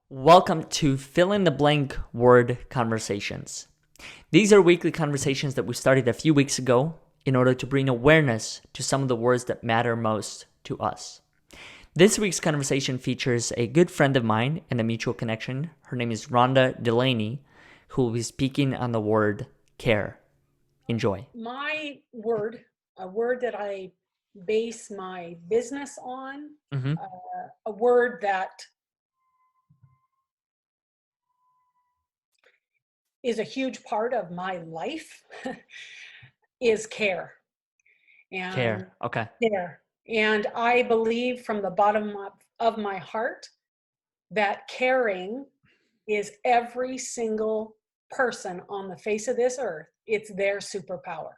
Welcome to Fill in the Blank Word Conversations. These are weekly conversations that we started a few weeks ago in order to bring awareness to some of the words that matter most to us. This week's conversation features a good friend of mine and a mutual connection. Her name is Rhonda Delaney, who will be speaking on the word care. Enjoy. My word, a word that I base my business on, Mm-hmm. a word that is a huge part of my life, is care. And Care. Okay. care. And I believe from the bottom of my heart that caring is every single person on the face of this earth. It's their superpower.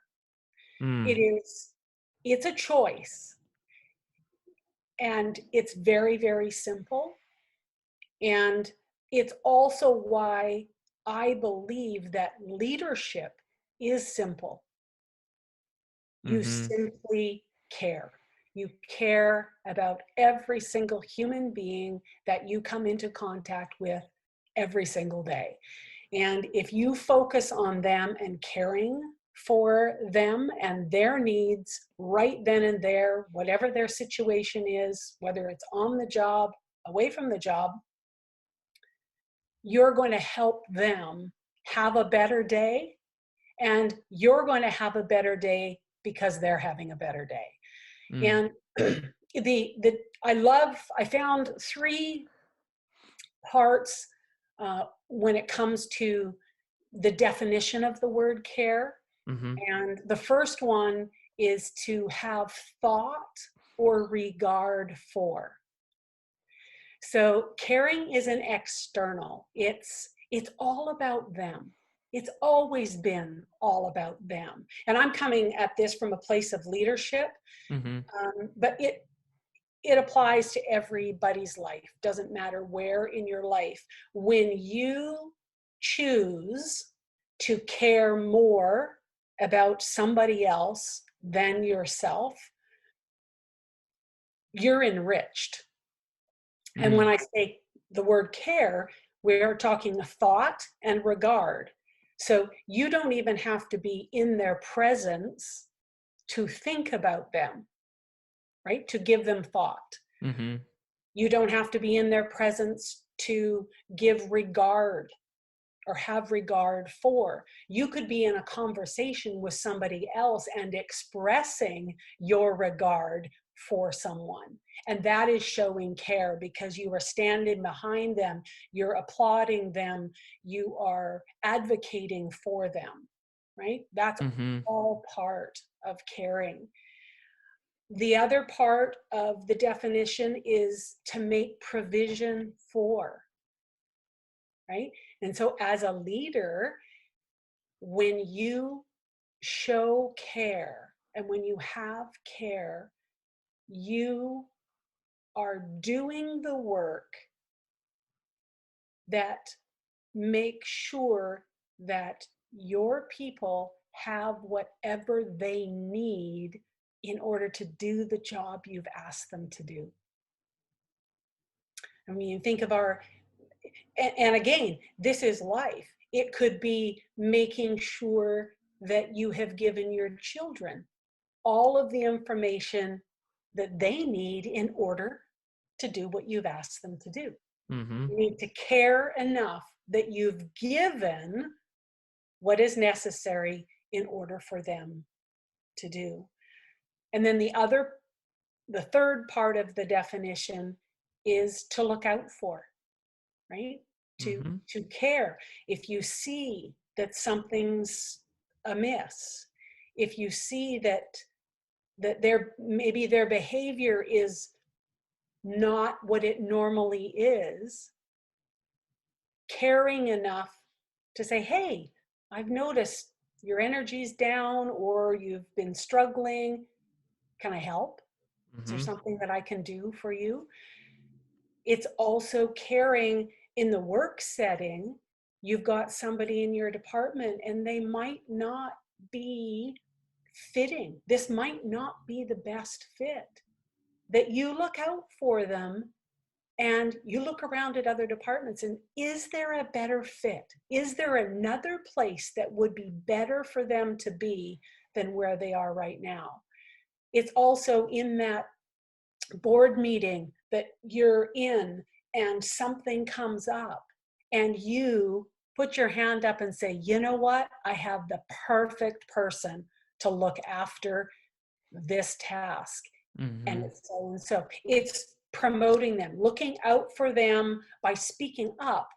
It Mm. is, it's a choice. And it's very, very simple. And it's also why I believe that leadership is simple. You Mm-hmm. simply care. You care about every single human being that you come into contact with every single day. And if you focus on them and caring for them and their needs right then and there, whatever their situation is, whether it's on the job, away from the job, you're going to help them have a better day, and you're going to have a better day because they're having a better day. Mm. And I found three parts when it comes to the definition of the word care. Mm-hmm. And the first one is to have thought or regard for. So caring is an external. It's all about them. It's always been all about them. And I'm coming at this from a place of leadership, Mm-hmm. but it applies to everybody's life. Doesn't matter where in your life. When you choose to care more about somebody else than yourself, you're enriched. And when Mm. I say the word care, we're talking thought and regard. So you don't even have to be in their presence to think about them, right? To give them thought. Mm-hmm. You don't have to be in their presence to give regard or have regard for. You could be in a conversation with somebody else and expressing your regard for someone. And that is showing care because you are standing behind them, you're applauding them, you are advocating for them, right? That's Mm-hmm. all part of caring. The other part of the definition is to make provision for, right? And so as a leader, when you show care and when you have care, you are doing the work that makes sure that your people have whatever they need in order to do the job you've asked them to do. I mean, think of and again, this is life. It could be making sure that you have given your children all of the information that they need in order to do what you've asked them to do. Mm-hmm. You need to care enough that you've given what is necessary in order for them to do. And then the third part of the definition is to look out for, right? To Mm-hmm. to care. If you see that something's amiss, if you see that maybe their behavior is not what it normally is, caring enough to say, hey, I've noticed your energy's down or you've been struggling. Can I help? Is there Mm-hmm. something that I can do for you? It's also caring in the work setting. You've got somebody in your department and they might not be fitting. This might not be the best fit. That you look out for them And you look around at other departments, and is there a better fit? Is there another place that would be better for them to be than where they are right now? It's also in that board meeting that you're in and something comes up and you put your hand up and say, you know what? I have the perfect person to look after this task. And Mm-hmm. it's so and so. It's promoting them, looking out for them by speaking up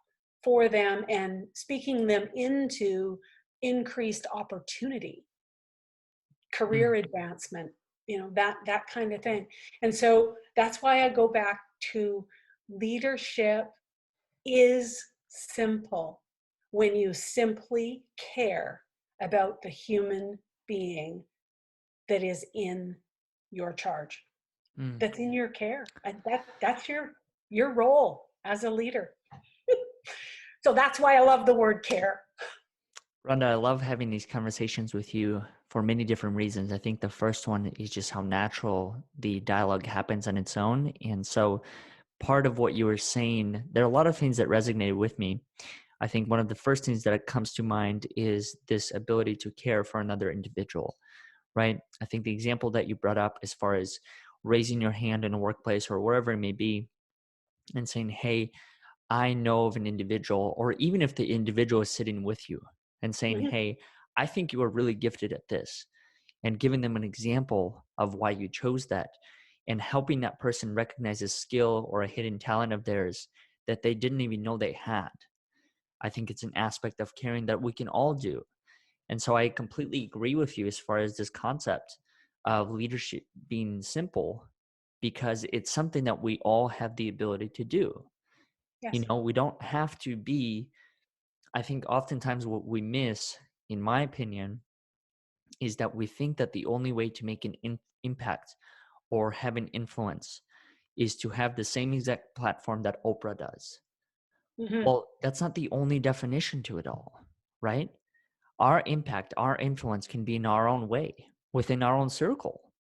for them and speaking them into increased opportunity, career advancement, that kind of thing. And so that's why I go back to leadership is simple when you simply care about the human being that is in your charge, Mm. that's in your care. And that's your role as a leader. So that's why I love the word care. Rhonda, I love having these conversations with you for many different reasons. I think the first one is just how natural the dialogue happens on its own. And so part of what you were saying, there are a lot of things that resonated with me. I think one of the first things that comes to mind is this ability to care for another individual, right? I think the example that you brought up as far as raising your hand in a workplace or wherever it may be and saying, hey, I know of an individual, or even if the individual is sitting with you and saying, Mhm. hey, I think you are really gifted at this, and giving them an example of why you chose that, and helping that person recognize a skill or a hidden talent of theirs that they didn't even know they had. I think it's an aspect of caring that we can all do. And so I completely agree with you as far as this concept of leadership being simple, because it's something that we all have the ability to do. Yes. We don't have to be, I think oftentimes what we miss, in my opinion, is that we think that the only way to make an impact or have an influence is to have the same exact platform that Oprah does. Hmm. Well, that's not the only definition to it all, right? Our impact, our influence can be in our own way, within our own circle.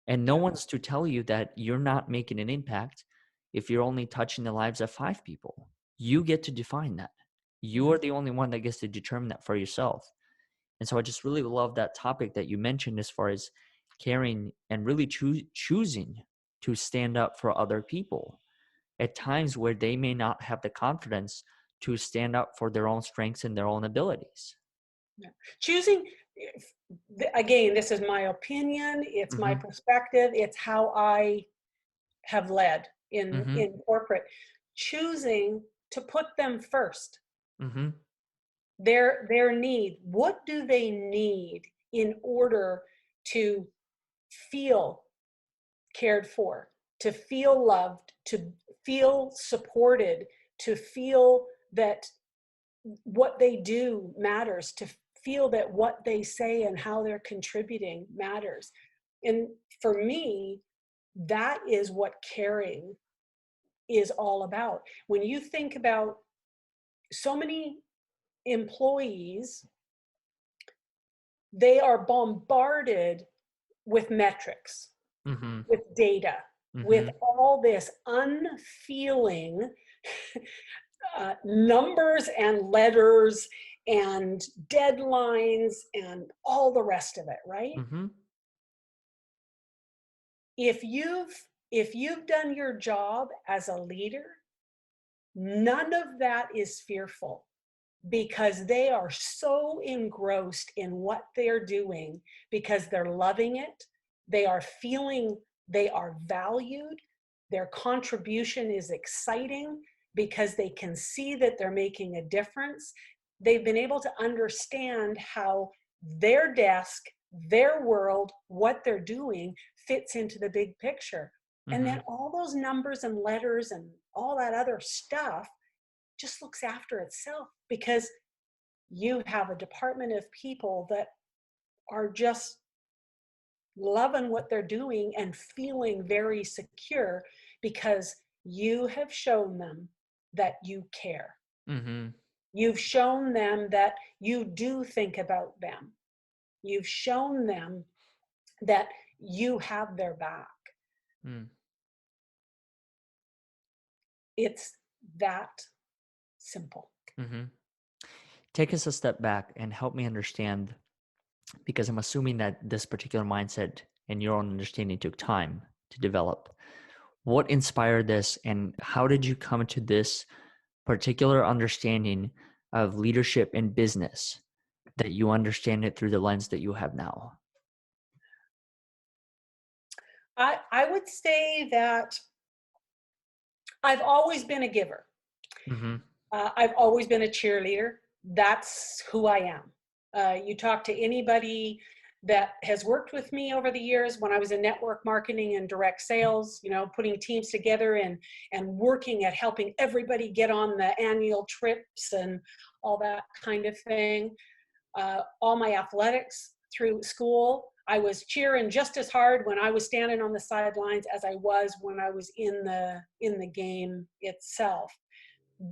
And no Yeah. one's to tell you that you're not making an impact if you're only touching the lives of 5 people. You get to define that. You Hmm. are the only one that gets to determine that for yourself. And so I just really love that topic that you mentioned as far as caring and really choosing to stand up for other people at times where they may not have the confidence to stand up for their own strengths and their own abilities. Yeah. Choosing, again, this is my opinion, it's my Mm-hmm. perspective, it's how I have led in Mm-hmm. in corporate. Choosing to put them first, Mm-hmm. their need. What do they need in order to feel cared for, to feel loved, to feel supported, to feel that what they do matters, to feel that what they say and how they're contributing matters. And for me, that is what caring is all about. When you think about so many employees, they are bombarded with metrics, Mm-hmm. with data, with Mm-hmm. all this unfeeling numbers and letters and deadlines and all the rest of it, right? Mm-hmm. If you've done your job as a leader, none of that is fearful because they are so engrossed in what they're doing because they're loving it. They are feeling they are valued. Their contribution is exciting because they can see that they're making a difference. They've been able to understand how their desk, their world, what they're doing fits into the big picture. And Mm-hmm. then all those numbers and letters and all that other stuff just looks after itself because you have a department of people that are just loving what they're doing and feeling very secure because you have shown them that you care. Mm-hmm. You've shown them that you do think about them. You've shown them that you have their back. Mm. It's that simple. Mm-hmm. Take us a step back and help me understand, because I'm assuming that this particular mindset and your own understanding took time to develop. What inspired this, and how did you come to this particular understanding of leadership in business that you understand it through the lens that you have now? I would say that I've always been a giver. Mm-hmm. I've always been a cheerleader. That's who I am. You talk to anybody that has worked with me over the years when I was in network marketing and direct sales, putting teams together and working at helping everybody get on the annual trips and all that kind of thing. All my athletics through school, I was cheering just as hard when I was standing on the sidelines as I was when I was in the game itself.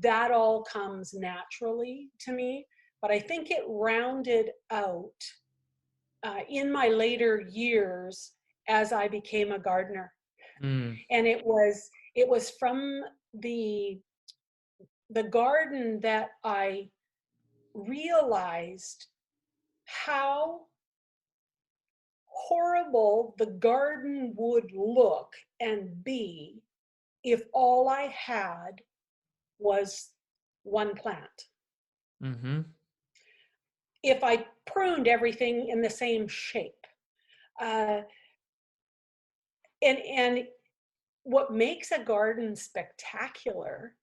That all comes naturally to me, but I think it rounded out in my later years as I became a gardener. Mm, And it was from the garden that I realized how horrible the garden would look and be if all I had was one plant. mm-hmm. If I pruned everything in the same shape. Uh, and what makes a garden spectacular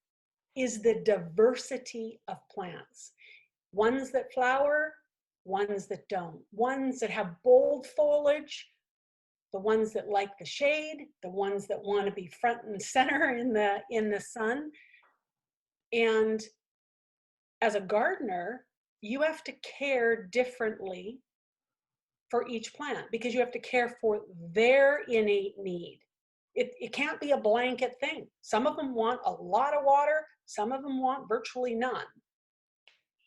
is the diversity of plants. Ones that flower, ones that don't. Ones that have bold foliage, the ones that like the shade, the ones that want to be front and center in the sun. And as a gardener, you have to care differently for each plant because you have to care for their innate need. It can't be a blanket thing. Some of them want a lot of water, some of them want virtually none.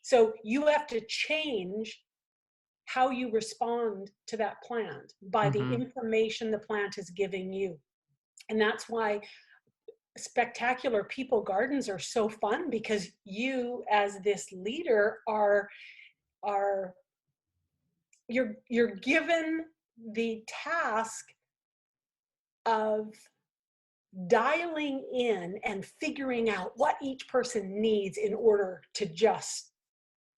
So you have to change how you respond to that plant by the Mm-hmm. information the plant is giving you. And that's why spectacular people gardens are so fun, because you as this leader are you're given the task of dialing in and figuring out what each person needs in order to just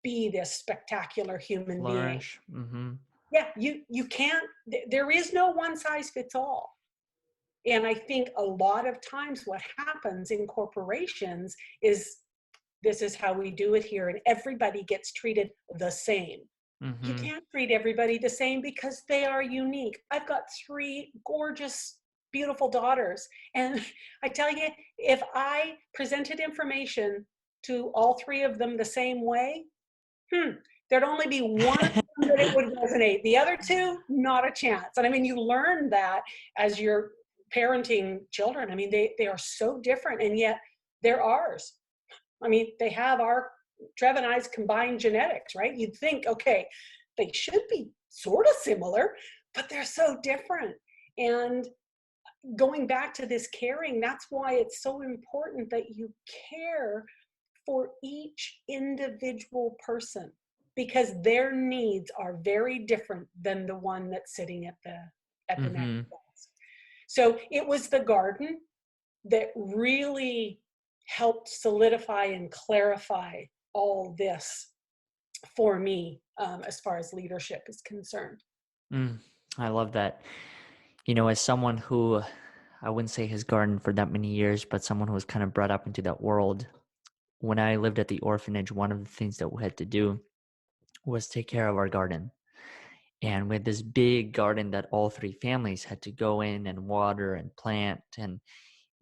be this spectacular human being. Flourish. Mm-hmm. Yeah, you can't, there is no one size fits all. And I think a lot of times what happens in corporations is this is how we do it here, and everybody gets treated the same. You Mm-hmm. can't treat everybody the same because they are unique. I've got 3 gorgeous, beautiful daughters. And I tell you, if I presented information to all 3 of them the same way, there'd only be one of them that it would resonate. The other 2, not a chance. And I mean, you learn that as you're parenting children. I mean, they are so different, and yet they're ours. I mean, they have our Trev and I's combined genetics, right? You'd think, okay, they should be sort of similar, but they're so different. And going back to this caring, that's why it's so important that you care for each individual person, because their needs are very different than the one that's sitting at the next Mm-hmm. desk. So it was the garden that really helped solidify and clarify all this for me, as far as leadership is concerned. Mm, I love that. As someone who, I wouldn't say has gardened for that many years, but someone who was kind of brought up into that world, when I lived at the orphanage, one of the things that we had to do was take care of our garden. And we had this big garden that all 3 families had to go in and water and plant. And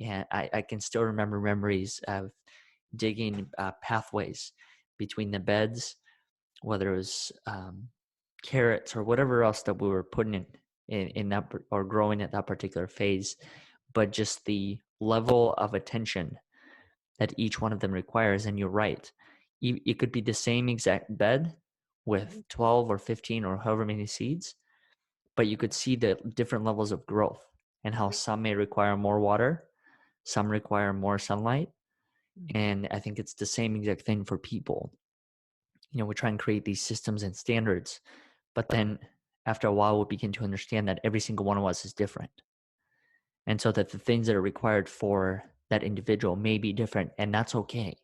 I can still remember memories of digging pathways between the beds, whether it was carrots or whatever else that we were putting in that or growing at that particular phase. But just the level of attention that each one of them requires. And you're right, it could be the same exact bed with 12 or 15 or however many seeds, but you could see the different levels of growth and how some may require more water, some require more sunlight, And I think it's the same exact thing for people. We try and create these systems and standards, but then after a while, we begin to understand that every single one of us is different. And so that the things that are required for that individual may be different, and that's okay.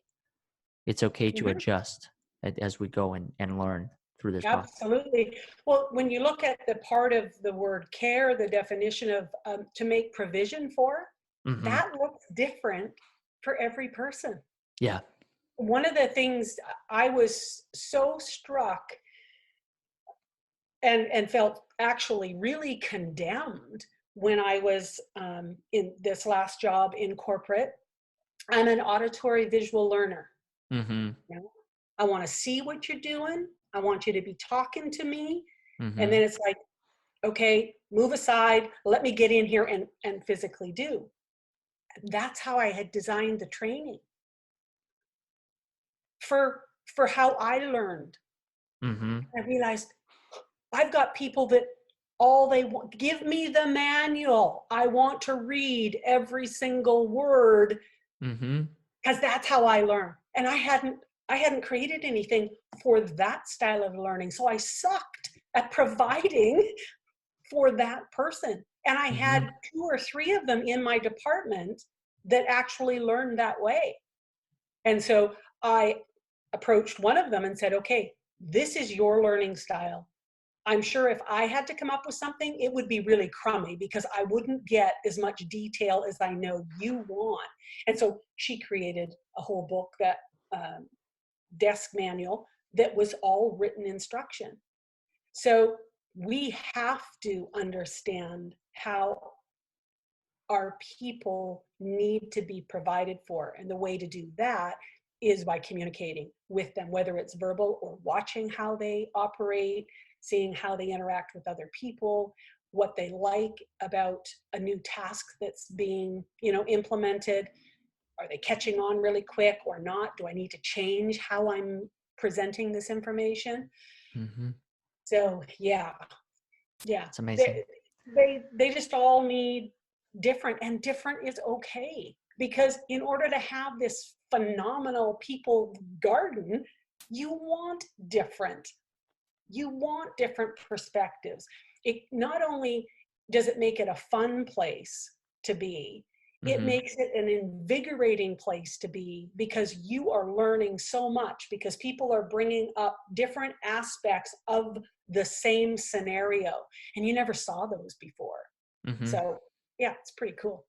It's okay to Mhm. adjust as we go and learn through this process. Absolutely. Well, when you look at the part of the word care, the definition of to make provision for, Mm-hmm. that looks different for every person. Yeah. One of the things I was so struck and felt actually really condemned when I was in this last job in corporate. I'm an auditory visual learner. Mm-hmm. You know? I want to see what you're doing. I want you to be talking to me. And Mm-hmm. then it's like, okay, move aside, let me get in here and physically do. That's how I had designed the training for how I learned. Mm-hmm. I realized I've got people that all they want, give me the manual. I want to read every single word Mm-hmm. because that's how I learn. And I hadn't created anything for that style of learning. So I sucked at providing for that person. And I Mm-hmm. had 2 or 3 of them in my department that actually learned that way. And so I approached one of them and said, okay, this is your learning style. I'm sure if I had to come up with something, it would be really crummy because I wouldn't get as much detail as I know you want. And so she created a whole book, that desk manual, that was all written instruction. So we have to understand how our people need to be provided for. And the way to do that is by communicating with them, whether it's verbal or watching how they operate, seeing how they interact with other people, what they like about a new task that's being, implemented. Are they catching on really quick or not? Do I need to change how I'm presenting this information? Mm-hmm. So yeah, It's amazing. they just all need different, and different is okay, because in order to have this phenomenal people garden, you want different. You want different perspectives. It not only does it make it a fun place to be, it Mm-hmm. makes it an invigorating place to be, because you are learning so much, because people are bringing up different aspects of the same scenario and you never saw those before. Mm-hmm. So yeah, it's pretty cool.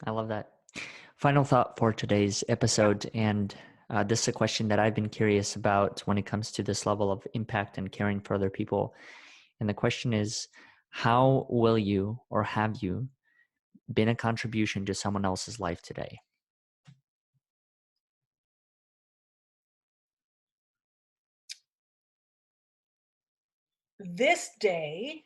I love that. Final thought for today's episode, and this is a question that I've been curious about when it comes to this level of impact and caring for other people. And the question is, how will you, or have you, been a contribution to someone else's life today? This day,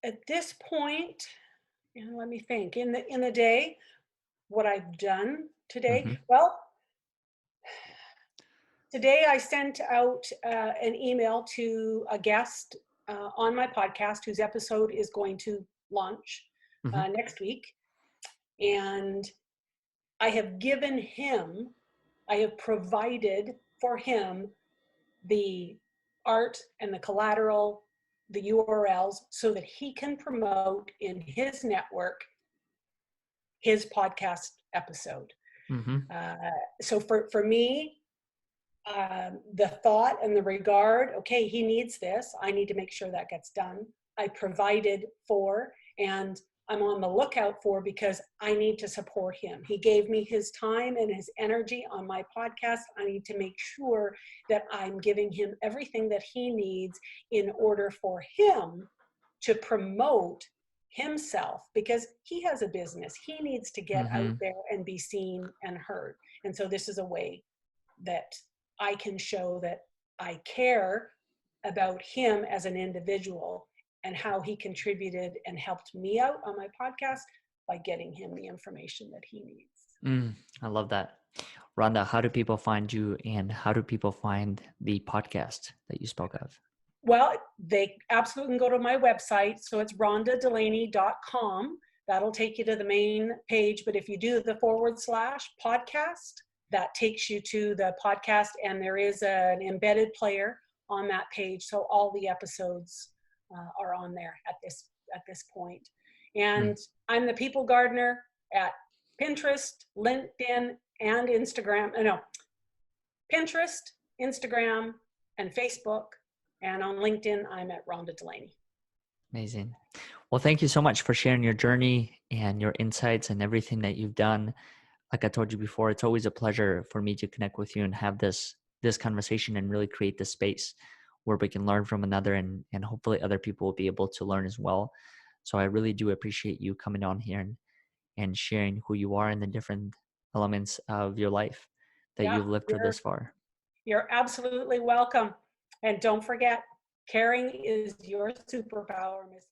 at this point, and let me think, in the day, what I've done today. Mm-hmm. Well, today I sent out an email to a guest on my podcast whose episode is going to launch Mm-hmm. next week. And I have given him, I have provided for him the art and the collateral, the URLs, so that he can promote in his network his podcast episode. Mm-hmm. So for me, the thought and the regard, okay, he needs this, I need to make sure that gets done. I provided for, and I'm on the lookout for, because I need to support him. He gave me his time and his energy on my podcast. I need to make sure that I'm giving him everything that he needs in order for him to promote himself, because he has a business. He needs to get out Mm-hmm. there and be seen and heard. And so this is a way that I can show that I care about him as an individual and how he contributed and helped me out on my podcast by getting him the information that he needs. I love that. Rhonda, how do people find you, and how do people find the podcast that you spoke of? Well, they absolutely can go to my website. So it's rhondadelaney.com. That'll take you to the main page. But if you do the / podcast, that takes you to the podcast, and there is an embedded player on that page. So all the episodes are on there at this point. And I'm the People Gardener at Pinterest, LinkedIn, and Instagram. No, Pinterest, Instagram, and Facebook. And on LinkedIn, I'm at Rhonda Delaney. Amazing. Well, thank you so much for sharing your journey and your insights and everything that you've done. Like I told you before, it's always a pleasure for me to connect with you and have this conversation and really create this space where we can learn from another, and hopefully other people will be able to learn as well. So I really do appreciate you coming on here and sharing who you are and the different elements of your life that Yeah, you've lived through this far. You're absolutely welcome. And don't forget, caring is your superpower, Miss